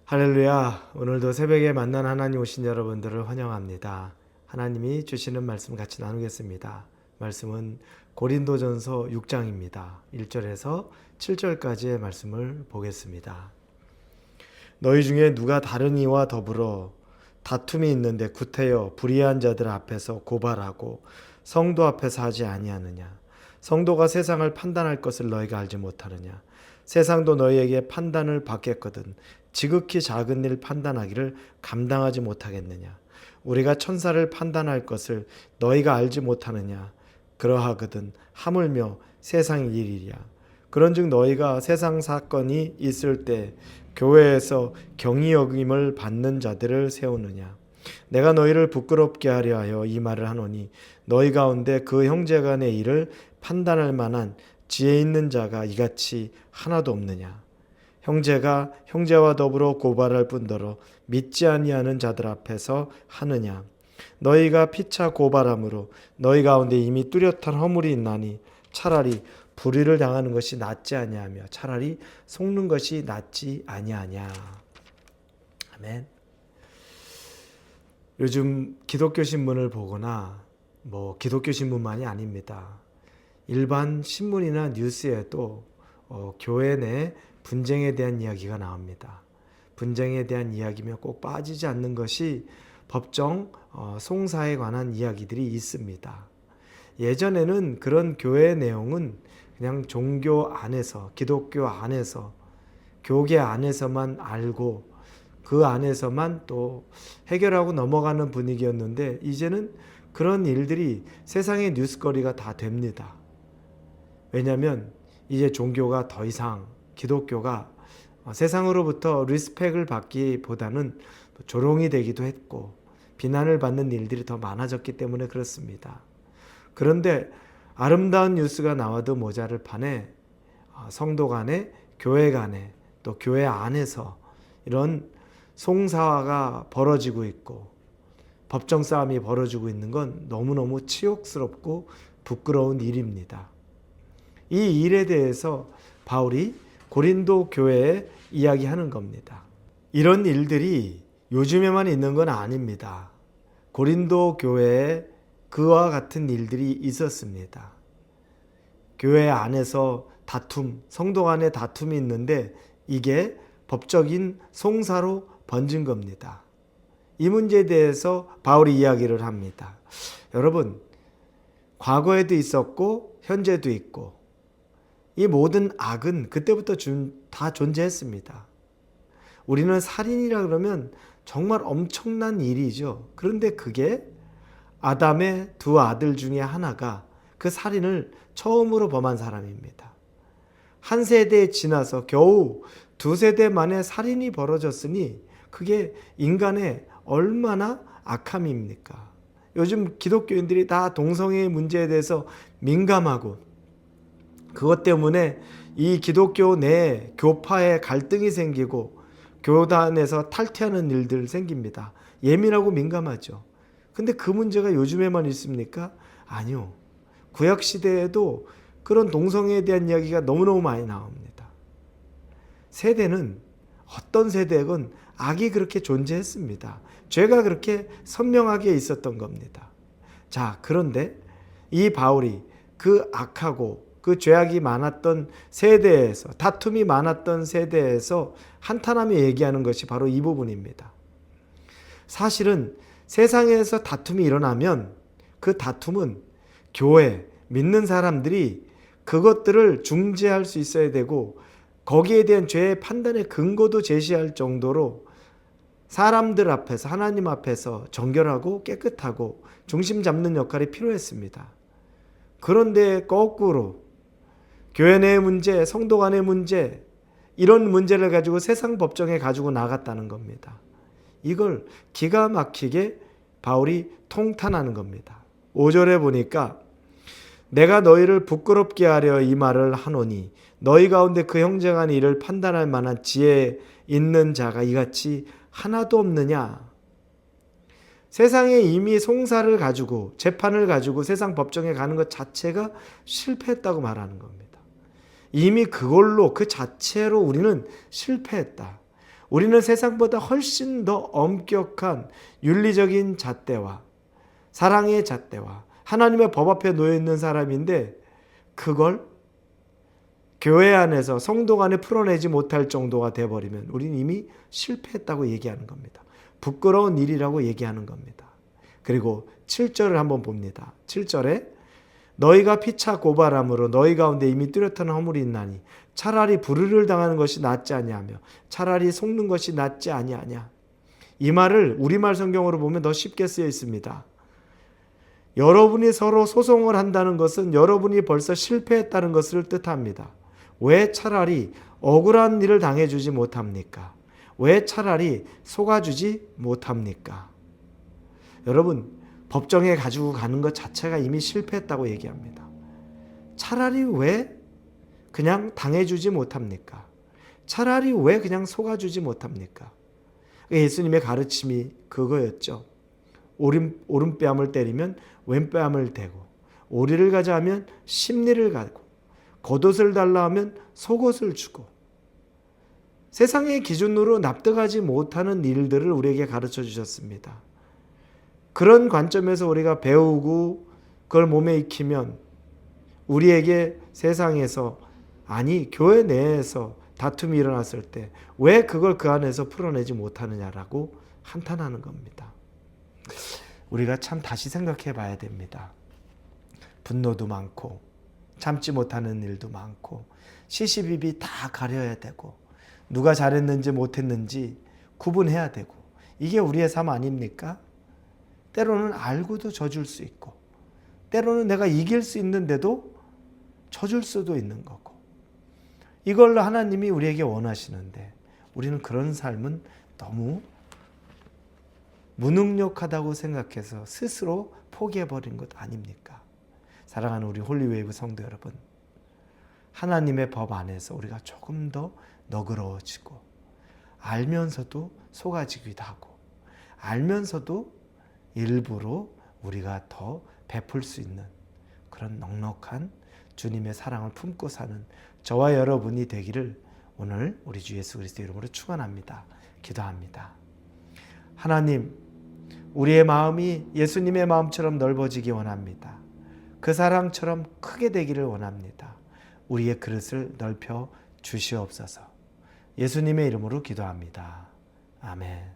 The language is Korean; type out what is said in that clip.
할렐루야. 오늘도 새벽에 만난 하나님 오신 여러분들을 환영합니다. 하나님이 주시는 말씀 같이 나누겠습니다. 말씀은 고린도전서 6장입니다. 1절에서 7절까지의 말씀을 보겠습니다. 너희 중에 누가 다른 이와 더불어 다툼이 있는데 구태여 불의한 자들 앞에서 고발하고 성도 앞에서 하지 아니하느냐? 성도가 세상을 판단할 것을 너희가 알지 못하느냐? 세상도 너희에게 판단을 받겠거든 지극히 작은 일 판단하기를 감당하지 못하겠느냐? 우리가 천사를 판단할 것을 너희가 알지 못하느냐? 그러하거든 하물며 세상 일이랴. 그런즉 너희가 세상 사건이 있을 때 교회에서 경히 여김을 받는 자들을 세우느냐? 내가 너희를 부끄럽게 하려 하여 이 말을 하노니 너희 가운데 그 형제간의 일을 판단할 만한 지혜 있는 자가 이같이 하나도 없느냐? 형제가 형제와 더불어 고발할 뿐더러 믿지 아니하는 자들 앞에서 하느냐? 너희가 피차 고발함으로 너희 가운데 이미 뚜렷한 허물이 있나니 차라리 불의를 당하는 것이 낫지 아니하며 차라리 속는 것이 낫지 아니하냐. 아멘. 요즘 기독교 신문을 보거나 기독교 신문만이 아닙니다. 일반 신문이나 뉴스에도 교회 내 분쟁에 대한 이야기가 나옵니다. 분쟁에 대한 이야기면 꼭 빠지지 않는 것이 법정 송사에 관한 이야기들이 있습니다. 예전에는 그런 교회 내용은 그냥 종교 안에서, 기독교 안에서, 교계 안에서만 알고 그 안에서만 또 해결하고 넘어가는 분위기였는데 이제는 그런 일들이 세상의 뉴스거리가 다 됩니다. 왜냐하면 이제 종교가 더 이상 기독교가 세상으로부터 리스펙을 받기보다는 조롱이 되기도 했고 비난을 받는 일들이 더 많아졌기 때문에 그렇습니다. 그런데 아름다운 뉴스가 나와도 모자를 판에 성도 간에 교회 간에 또 교회 안에서 이런 송사화가 벌어지고 있고 법정 싸움이 벌어지고 있는 건 너무너무 치욕스럽고 부끄러운 일입니다. 이 일에 대해서 바울이 고린도 교회에 이야기하는 겁니다. 이런 일들이 요즘에만 있는 건 아닙니다. 고린도 교회에 그와 같은 일들이 있었습니다. 교회 안에서 다툼, 성도 간의 다툼이 있는데 이게 법적인 송사로 번진 겁니다. 이 문제에 대해서 바울이 이야기를 합니다. 여러분, 과거에도 있었고 현재도 있고 이 모든 악은 그때부터 다 존재했습니다. 우리는 살인이라 그러면 정말 엄청난 일이죠. 그런데 그게 아담의 두 아들 중에 하나가 그 살인을 처음으로 범한 사람입니다. 한 세대에 지나서 겨우 두 세대 만에 살인이 벌어졌으니 그게 인간의 얼마나 악함입니까? 요즘 기독교인들이 다 동성애의 문제에 대해서 민감하고 그것 때문에 이 기독교 내 교파에 갈등이 생기고 교단에서 탈퇴하는 일들 생깁니다. 예민하고 민감하죠. 근데 그 문제가 요즘에만 있습니까? 아니요. 구약시대에도 그런 동성애에 대한 이야기가 너무너무 많이 나옵니다. 세대는 어떤 세대건 악이 그렇게 존재했습니다. 죄가 그렇게 선명하게 있었던 겁니다. 자, 그런데 이 바울이 그 악하고 그 죄악이 많았던 세대에서, 다툼이 많았던 세대에서 한탄하며 얘기하는 것이 바로 이 부분입니다. 사실은 세상에서 다툼이 일어나면 그 다툼은 교회, 믿는 사람들이 그것들을 중재할 수 있어야 되고 거기에 대한 죄의 판단의 근거도 제시할 정도로 사람들 앞에서, 하나님 앞에서 정결하고 깨끗하고 중심 잡는 역할이 필요했습니다. 그런데 거꾸로 교회 내의 문제, 성도 간의 문제, 이런 문제를 가지고 세상 법정에 가지고 나갔다는 겁니다. 이걸 기가 막히게 바울이 통탄하는 겁니다. 5절에 보니까 내가 너희를 부끄럽게 하려 이 말을 하노니 너희 가운데 그 형제 간의 일을 판단할 만한 지혜 있는 자가 이같이 하나도 없느냐. 세상에 이미 송사를 가지고 재판을 가지고 세상 법정에 가는 것 자체가 실패했다고 말하는 겁니다. 이미 그걸로 그 자체로 우리는 실패했다. 우리는 세상보다 훨씬 더 엄격한 윤리적인 잣대와 사랑의 잣대와 하나님의 법 앞에 놓여 있는 사람인데 그걸 교회 안에서 성도 간에 풀어내지 못할 정도가 되어버리면 우리는 이미 실패했다고 얘기하는 겁니다. 부끄러운 일이라고 얘기하는 겁니다. 그리고 7절을 한번 봅니다. 7절에 너희가 피차 고발함으로 너희 가운데 이미 뚜렷한 허물이 있나니 차라리 불의를 당하는 것이 낫지 아니하며 차라리 속는 것이 낫지 아니하냐. 이 말을 우리말 성경으로 보면 더 쉽게 쓰여 있습니다. 여러분이 서로 소송을 한다는 것은 여러분이 벌써 실패했다는 것을 뜻합니다. 왜 차라리 억울한 일을 당해주지 못합니까? 왜 차라리 속아주지 못합니까? 여러분, 법정에 가지고 가는 것 자체가 이미 실패했다고 얘기합니다. 차라리 왜 그냥 당해주지 못합니까? 차라리 왜 그냥 속아주지 못합니까? 예수님의 가르침이 그거였죠. 오른뺨을 때리면 왼뺨을 대고, 오리를 가자 하면 십리를 가고, 겉옷을 달라 하면 속옷을 주고, 세상의 기준으로 납득하지 못하는 일들을 우리에게 가르쳐 주셨습니다. 그런 관점에서 우리가 배우고 그걸 몸에 익히면 우리에게 세상에서, 아니 교회 내에서 다툼이 일어났을 때 왜 그걸 그 안에서 풀어내지 못하느냐라고 한탄하는 겁니다. 우리가 참 다시 생각해 봐야 됩니다. 분노도 많고 참지 못하는 일도 많고 시시비비 다 가려야 되고 누가 잘했는지 못했는지 구분해야 되고, 이게 우리의 삶 아닙니까? 때로는 알고도 져줄 수 있고 때로는 내가 이길 수 있는데도 져줄 수도 있는 거고, 이걸로 하나님이 우리에게 원하시는데 우리는 그런 삶은 너무 무능력하다고 생각해서 스스로 포기해버린 것 아닙니까? 사랑하는 우리 홀리웨이브 성도 여러분, 하나님의 법 안에서 우리가 조금 더 너그러워지고 알면서도 속아지기도 하고 알면서도 일부러 우리가 더 베풀 수 있는 그런 넉넉한 주님의 사랑을 품고 사는 저와 여러분이 되기를 오늘 우리 주 예수 그리스도 이름으로 축원합니다. 기도합니다. 하나님, 우리의 마음이 예수님의 마음처럼 넓어지기 원합니다. 그 사랑처럼 크게 되기를 원합니다. 우리의 그릇을 넓혀 주시옵소서. 예수님의 이름으로 기도합니다. 아멘.